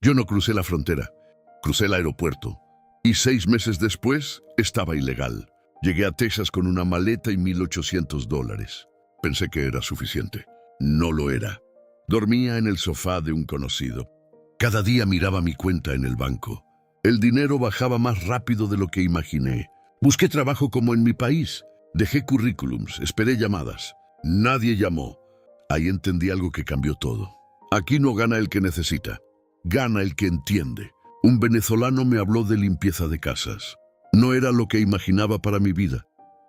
Yo no crucé la frontera, crucé el aeropuerto. Y 6 meses después estaba ilegal. Llegué a Texas con una maleta y $1,800. Pensé que era suficiente. No lo era. Dormía en el sofá de un conocido. Cada día miraba mi cuenta en el banco. El dinero bajaba más rápido de lo que imaginé. Busqué trabajo como en mi país. Dejé currículums, esperé llamadas. Nadie llamó. Ahí entendí algo que cambió todo. Aquí no gana el que necesita, gana el que entiende. Un venezolano me habló de limpieza de casas. No era lo que imaginaba para mi vida,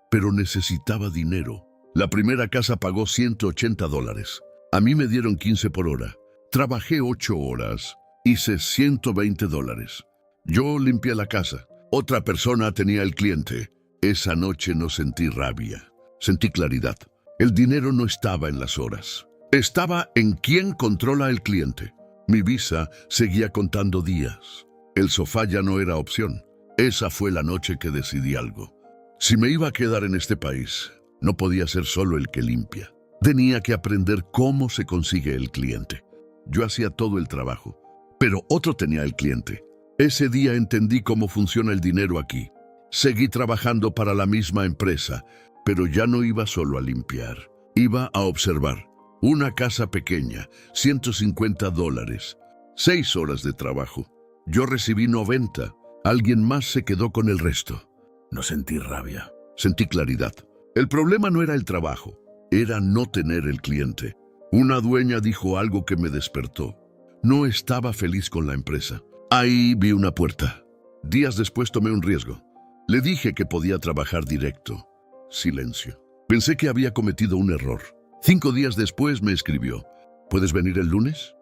pero necesitaba dinero. La primera casa pagó $180. A mí me dieron 15 por hora. Trabajé 8 horas, hice $120. Yo limpié la casa. Otra persona tenía el cliente. Esa noche no sentí rabia, sentí claridad. El dinero no estaba en las horas. Estaba en quién controla el cliente. Mi visa seguía contando días. El sofá ya no era opción. Esa fue la noche que decidí algo. Si me iba a quedar en este país, no podía ser solo el que limpia. Tenía que aprender cómo se consigue el cliente. Yo hacía todo el trabajo, pero otro tenía el cliente. Ese día entendí cómo funciona el dinero aquí. Seguí trabajando para la misma empresa, pero ya no iba solo a limpiar. Iba a observar. Una casa pequeña, $150. 6 horas de trabajo. Yo recibí 90. Alguien más se quedó con el resto. No sentí rabia, sentí claridad. El problema no era el trabajo, era no tener el cliente. Una dueña dijo algo que me despertó. No estaba feliz con la empresa. Ahí vi una puerta. Días después tomé un riesgo. Le dije que podía trabajar directo. Silencio. Pensé que había cometido un error. 5 días después me escribió: ¿puedes venir el lunes?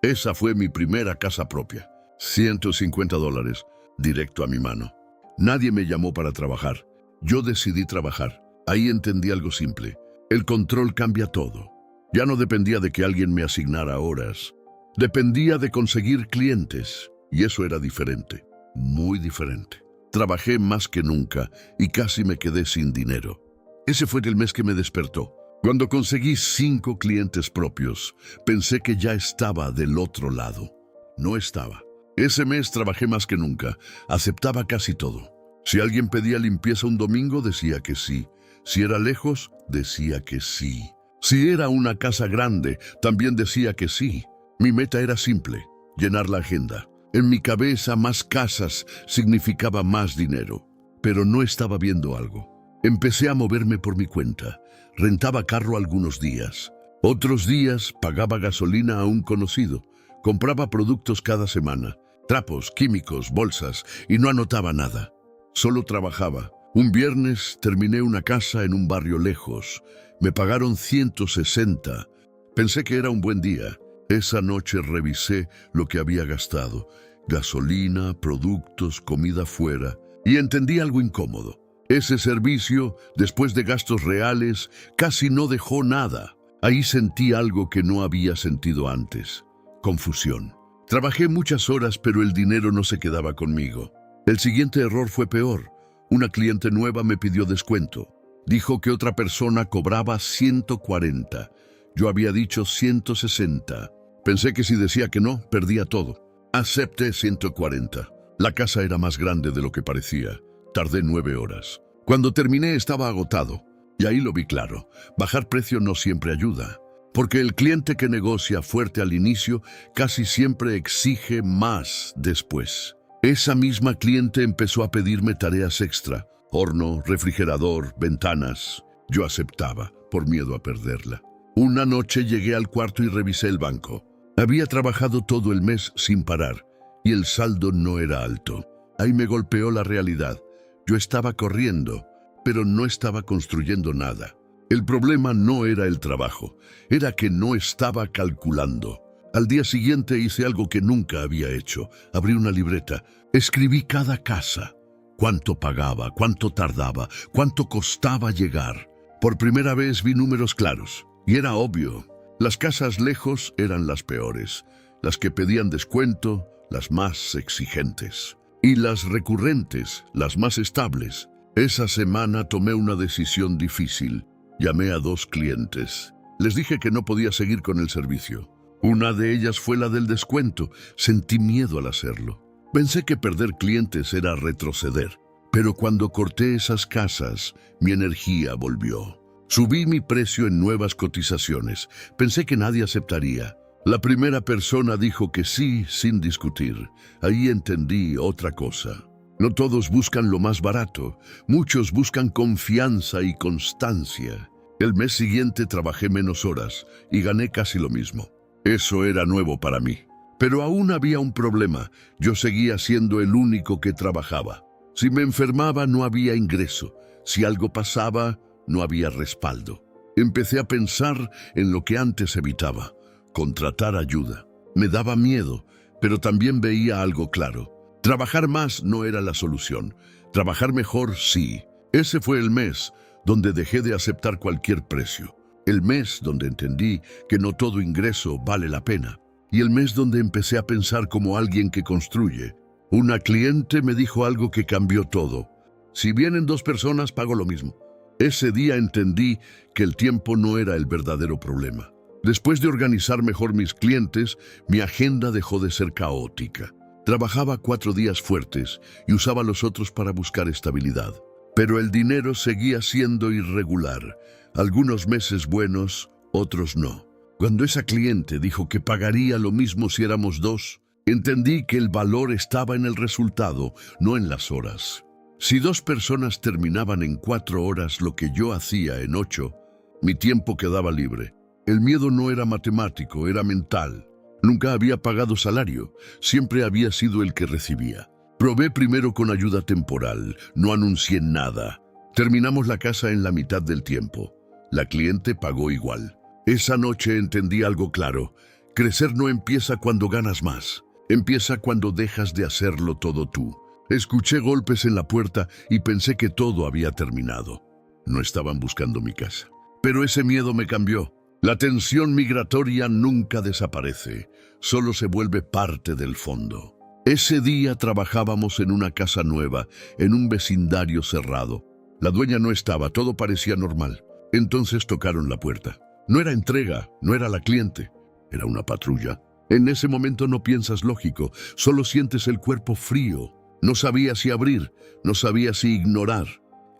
Esa fue mi primera casa propia. $150, directo a mi mano. Nadie me llamó para trabajar. Yo decidí trabajar. Ahí entendí algo simple. El control cambia todo. Ya no dependía de que alguien me asignara horas. Dependía de conseguir clientes. Y eso era diferente. Muy diferente. Trabajé más que nunca y casi me quedé sin dinero. Ese fue el mes que me despertó. Cuando conseguí 5 clientes propios, pensé que ya estaba del otro lado. No estaba. Ese mes trabajé más que nunca. Aceptaba casi todo. Si alguien pedía limpieza un domingo, decía que sí. Si era lejos, decía que sí. Si era una casa grande, también decía que sí. Mi meta era simple: llenar la agenda. En mi cabeza, más casas significaba más dinero. Pero no estaba viendo algo. Empecé a moverme por mi cuenta. Rentaba carro algunos días. Otros días pagaba gasolina a un conocido. Compraba productos cada semana. Trapos, químicos, bolsas, y no anotaba nada. Solo trabajaba. Un viernes terminé una casa en un barrio lejos. Me pagaron 160. Pensé que era un buen día. Esa noche revisé lo que había gastado. Gasolina, productos, comida fuera. Y entendí algo incómodo. Ese servicio, después de gastos reales, casi no dejó nada. Ahí sentí algo que no había sentido antes. Confusión. Trabajé muchas horas, pero el dinero no se quedaba conmigo. El siguiente error fue peor. Una cliente nueva me pidió descuento. Dijo que otra persona cobraba 140. Yo había dicho 160. Pensé que si decía que no, perdía todo. Acepté 140. La casa era más grande de lo que parecía. Tardé 9 horas. Cuando terminé estaba agotado. Y ahí lo vi claro. Bajar precio no siempre ayuda. Porque el cliente que negocia fuerte al inicio casi siempre exige más después. Esa misma cliente empezó a pedirme tareas extra. Horno, refrigerador, ventanas. Yo aceptaba, por miedo a perderla. Una noche llegué al cuarto y revisé el banco. Había trabajado todo el mes sin parar, y el saldo no era alto. Ahí me golpeó la realidad. Yo estaba corriendo, pero no estaba construyendo nada. El problema no era el trabajo, era que no estaba calculando. Al día siguiente hice algo que nunca había hecho. Abrí una libreta, escribí cada casa. Cuánto pagaba, cuánto tardaba, cuánto costaba llegar. Por primera vez vi números claros, y era obvio. Las casas lejos eran las peores, las que pedían descuento, las más exigentes. Y las recurrentes, las más estables. Esa semana tomé una decisión difícil. Llamé a 2 clientes. Les dije que no podía seguir con el servicio. Una de ellas fue la del descuento. Sentí miedo al hacerlo. Pensé que perder clientes era retroceder. Pero cuando corté esas casas, mi energía volvió. Subí mi precio en nuevas cotizaciones. Pensé que nadie aceptaría. La primera persona dijo que sí sin discutir. Ahí entendí otra cosa. No todos buscan lo más barato. Muchos buscan confianza y constancia. El mes siguiente trabajé menos horas y gané casi lo mismo. Eso era nuevo para mí. Pero aún había un problema. Yo seguía siendo el único que trabajaba. Si me enfermaba, no había ingreso. Si algo pasaba, no había respaldo. Empecé a pensar en lo que antes evitaba: contratar ayuda. Me daba miedo, pero también veía algo claro. Trabajar más no era la solución. Trabajar mejor, sí. Ese fue el mes donde dejé de aceptar cualquier precio. El mes donde entendí que no todo ingreso vale la pena. Y el mes donde empecé a pensar como alguien que construye. Una cliente me dijo algo que cambió todo. Si vienen 2 personas, pago lo mismo. Ese día entendí que el tiempo no era el verdadero problema. Después de organizar mejor mis clientes, mi agenda dejó de ser caótica. Trabajaba 4 días fuertes y usaba los otros para buscar estabilidad. Pero el dinero seguía siendo irregular. Algunos meses buenos, otros no. Cuando esa cliente dijo que pagaría lo mismo si éramos 2, entendí que el valor estaba en el resultado, no en las horas. Si 2 personas terminaban en 4 horas lo que yo hacía en 8, mi tiempo quedaba libre. El miedo no era matemático, era mental. Nunca había pagado salario, siempre había sido el que recibía. Probé primero con ayuda temporal, no anuncié nada. Terminamos la casa en la mitad del tiempo. La cliente pagó igual. Esa noche entendí algo claro: crecer no empieza cuando ganas más, empieza cuando dejas de hacerlo todo tú. Escuché golpes en la puerta y pensé que todo había terminado. No estaban buscando mi casa. Pero ese miedo me cambió. La tensión migratoria nunca desaparece, solo se vuelve parte del fondo. Ese día trabajábamos en una casa nueva, en un vecindario cerrado. La dueña no estaba, todo parecía normal. Entonces tocaron la puerta. No era entrega, no era la cliente, era una patrulla. En ese momento no piensas lógico, solo sientes el cuerpo frío. No sabía si abrir, no sabía si ignorar.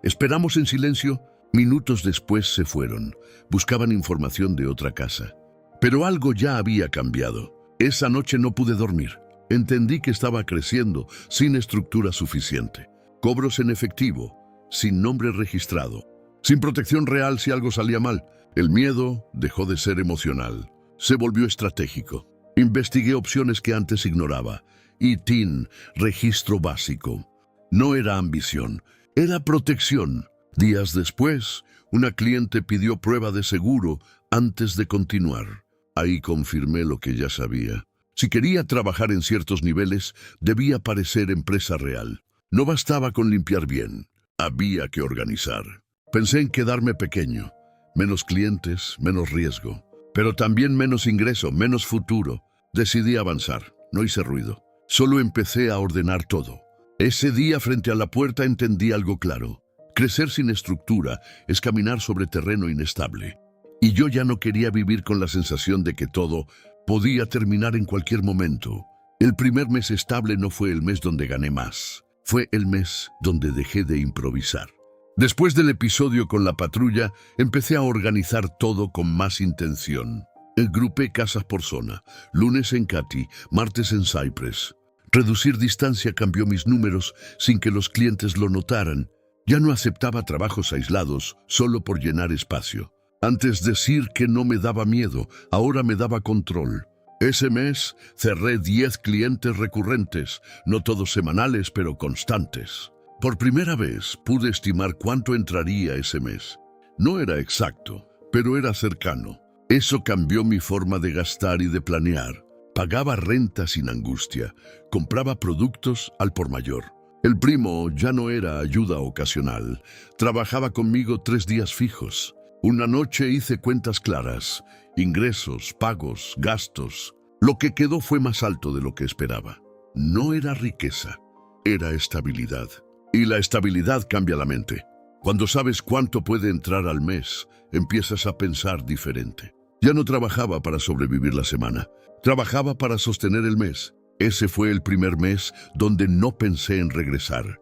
Esperamos en silencio. Minutos después se fueron. Buscaban información de otra casa. Pero algo ya había cambiado. Esa noche no pude dormir. Entendí que estaba creciendo sin estructura suficiente. Cobros en efectivo, sin nombre registrado, sin protección real si algo salía mal. El miedo dejó de ser emocional. Se volvió estratégico. Investigué opciones que antes ignoraba. ITIN, registro básico. No era ambición, era protección. Días después, una cliente pidió prueba de seguro antes de continuar. Ahí confirmé lo que ya sabía. Si quería trabajar en ciertos niveles, debía parecer empresa real. No bastaba con limpiar bien, había que organizar. Pensé en quedarme pequeño. Menos clientes, menos riesgo. Pero también menos ingreso, menos futuro. Decidí avanzar, no hice ruido. Solo empecé a ordenar todo. Ese día frente a la puerta entendí algo claro. Crecer sin estructura es caminar sobre terreno inestable. Y yo ya no quería vivir con la sensación de que todo podía terminar en cualquier momento. El primer mes estable no fue el mes donde gané más. Fue el mes donde dejé de improvisar. Después del episodio con la patrulla, empecé a organizar todo con más intención. Agrupé casas por zona. Lunes en Katy, martes en Cypress. Reducir distancia cambió mis números sin que los clientes lo notaran. Ya no aceptaba trabajos aislados solo por llenar espacio. Antes decir que no me daba miedo, ahora me daba control. Ese mes cerré 10 clientes recurrentes, no todos semanales, pero constantes. Por primera vez pude estimar cuánto entraría ese mes. No era exacto, pero era cercano. Eso cambió mi forma de gastar y de planear. Pagaba renta sin angustia, compraba productos al por mayor. El primo ya no era ayuda ocasional, trabajaba conmigo 3 días fijos. Una noche hice cuentas claras, ingresos, pagos, gastos. Lo que quedó fue más alto de lo que esperaba. No era riqueza, era estabilidad. Y la estabilidad cambia la mente. Cuando sabes cuánto puede entrar al mes, empiezas a pensar diferente. Ya no trabajaba para sobrevivir la semana, trabajaba para sostener el mes. Ese fue el primer mes donde no pensé en regresar.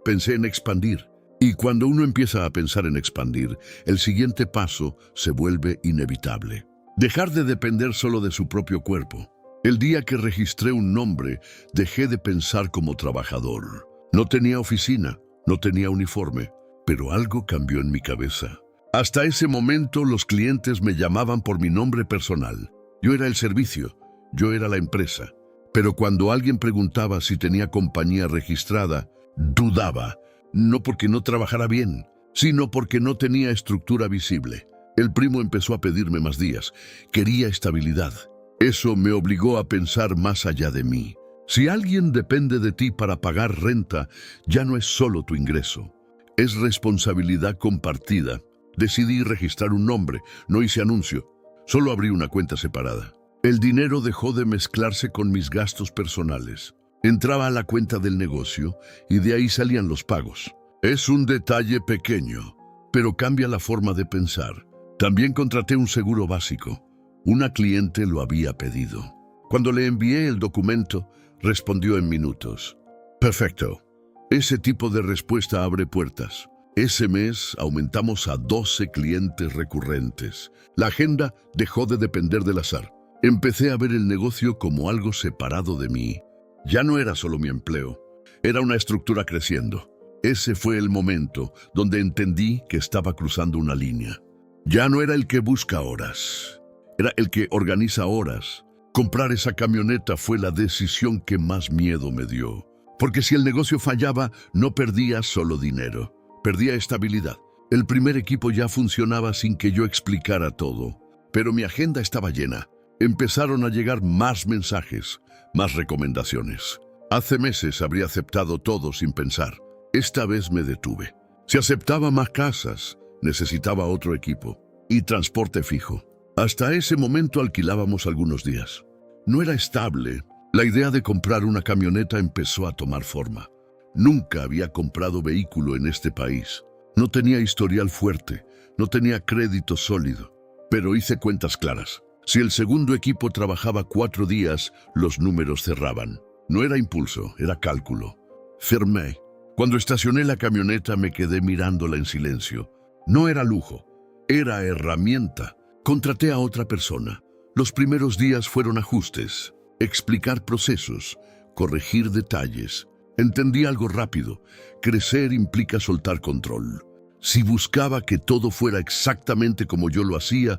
Pensé en expandir. Y cuando uno empieza a pensar en expandir, el siguiente paso se vuelve inevitable. Dejar de depender solo de su propio cuerpo. El día que registré un nombre, dejé de pensar como trabajador. No tenía oficina, no tenía uniforme, pero algo cambió en mi cabeza. Hasta ese momento los clientes me llamaban por mi nombre personal. Yo era el servicio, yo era la empresa. Pero cuando alguien preguntaba si tenía compañía registrada, dudaba. No porque no trabajara bien, sino porque no tenía estructura visible. El primo empezó a pedirme más días. Quería estabilidad. Eso me obligó a pensar más allá de mí. Si alguien depende de ti para pagar renta, ya no es solo tu ingreso. Es responsabilidad compartida. Decidí registrar un nombre, no hice anuncio. Solo abrí una cuenta separada. El dinero dejó de mezclarse con mis gastos personales. Entraba a la cuenta del negocio y de ahí salían los pagos. Es un detalle pequeño, pero cambia la forma de pensar. También contraté un seguro básico. Una cliente lo había pedido. Cuando le envié el documento, respondió en minutos. Perfecto. Ese tipo de respuesta abre puertas. Ese mes aumentamos a 12 clientes recurrentes. La agenda dejó de depender del azar. Empecé a ver el negocio como algo separado de mí. Ya no era solo mi empleo, era una estructura creciendo. Ese fue el momento donde entendí que estaba cruzando una línea. Ya no era el que busca horas, era el que organiza horas. Comprar esa camioneta fue la decisión que más miedo me dio. Porque si el negocio fallaba, no perdía solo dinero, perdía estabilidad. El primer equipo ya funcionaba sin que yo explicara todo, pero mi agenda estaba llena. Empezaron a llegar más mensajes, más recomendaciones. Hace meses habría aceptado todo sin pensar. Esta vez me detuve. Si aceptaba más casas, necesitaba otro equipo y transporte fijo. Hasta ese momento alquilábamos algunos días. No era estable. La idea de comprar una camioneta empezó a tomar forma. Nunca había comprado vehículo en este país. No tenía historial fuerte, no tenía crédito sólido, pero hice cuentas claras. Si el segundo equipo trabajaba 4 días, los números cerraban. No era impulso, era cálculo. Firmé. Cuando estacioné la camioneta me quedé mirándola en silencio. No era lujo, era herramienta. Contraté a otra persona. Los primeros días fueron ajustes, explicar procesos, corregir detalles. Entendí algo rápido. Crecer implica soltar control. Si buscaba que todo fuera exactamente como yo lo hacía,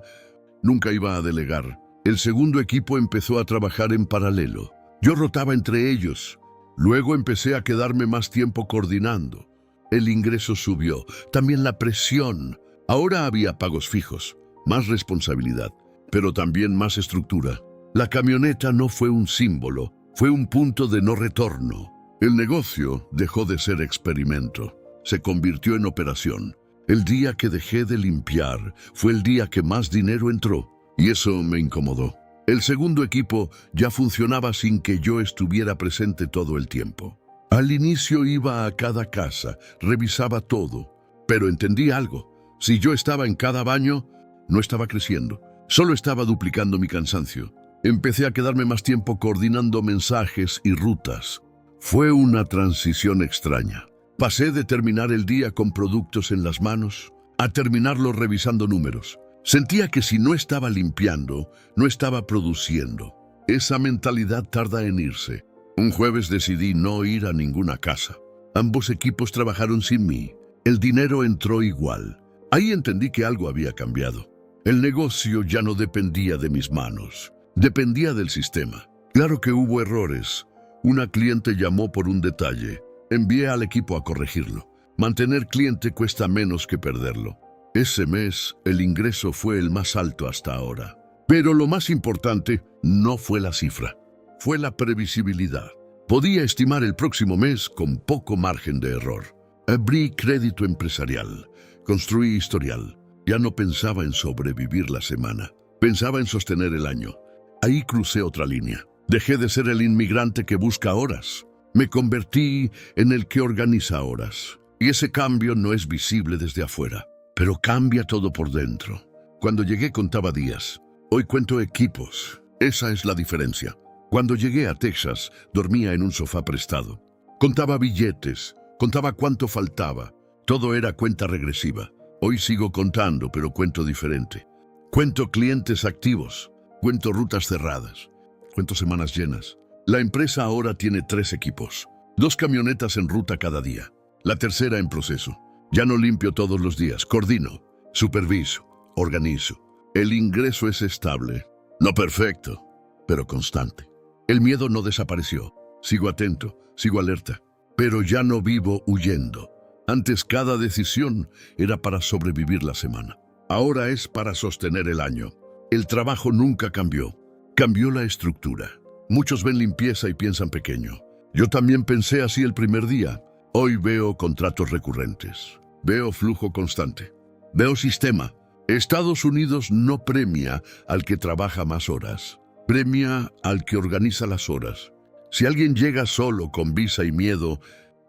nunca iba a delegar. El segundo equipo empezó a trabajar en paralelo. Yo rotaba entre ellos. Luego empecé a quedarme más tiempo coordinando. El ingreso subió, también la presión. Ahora había pagos fijos, más responsabilidad, pero también más estructura. La camioneta no fue un símbolo, fue un punto de no retorno. El negocio dejó de ser experimento, se convirtió en operación. El día que dejé de limpiar fue el día que más dinero entró, y eso me incomodó. El segundo equipo ya funcionaba sin que yo estuviera presente todo el tiempo. Al inicio iba a cada casa, revisaba todo, pero entendí algo. Si yo estaba en cada baño, no estaba creciendo, solo estaba duplicando mi cansancio. Empecé a quedarme más tiempo coordinando mensajes y rutas. Fue una transición extraña. Pasé de terminar el día con productos en las manos a terminarlo revisando números. Sentía que si no estaba limpiando, no estaba produciendo. Esa mentalidad tarda en irse. Un jueves decidí no ir a ninguna casa. Ambos equipos trabajaron sin mí. El dinero entró igual. Ahí entendí que algo había cambiado. El negocio ya no dependía de mis manos. Dependía del sistema. Claro que hubo errores. Una cliente llamó por un detalle. Envié al equipo a corregirlo. Mantener cliente cuesta menos que perderlo. Ese mes, el ingreso fue el más alto hasta ahora. Pero lo más importante no fue la cifra, fue la previsibilidad. Podía estimar el próximo mes con poco margen de error. Abrí crédito empresarial, construí historial. Ya no pensaba en sobrevivir la semana, pensaba en sostener el año. Ahí crucé otra línea. Dejé de ser el inmigrante que busca horas. Me convertí en el que organiza horas. Y ese cambio no es visible desde afuera, pero cambia todo por dentro. Cuando llegué contaba días. Hoy cuento equipos. Esa es la diferencia. Cuando llegué a Texas, dormía en un sofá prestado. Contaba billetes, contaba cuánto faltaba. Todo era cuenta regresiva. Hoy sigo contando, pero cuento diferente. Cuento clientes activos, cuento rutas cerradas, cuento semanas llenas. La empresa ahora tiene 3 equipos, 2 camionetas en ruta cada día, la tercera en proceso. Ya no limpio todos los días, coordino, superviso, organizo. El ingreso es estable, no perfecto, pero constante. El miedo no desapareció, sigo atento, sigo alerta, pero ya no vivo huyendo. Antes cada decisión era para sobrevivir la semana. Ahora es para sostener el año. El trabajo nunca cambió. Cambió la estructura. Muchos ven limpieza y piensan pequeño. Yo también pensé así el primer día. Hoy veo contratos recurrentes. Veo flujo constante. Veo sistema. Estados Unidos no premia al que trabaja más horas. Premia al que organiza las horas. Si alguien llega solo con visa y miedo,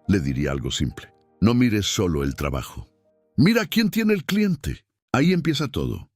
le diría algo simple. No mires solo el trabajo. Mira quién tiene el cliente. Ahí empieza todo.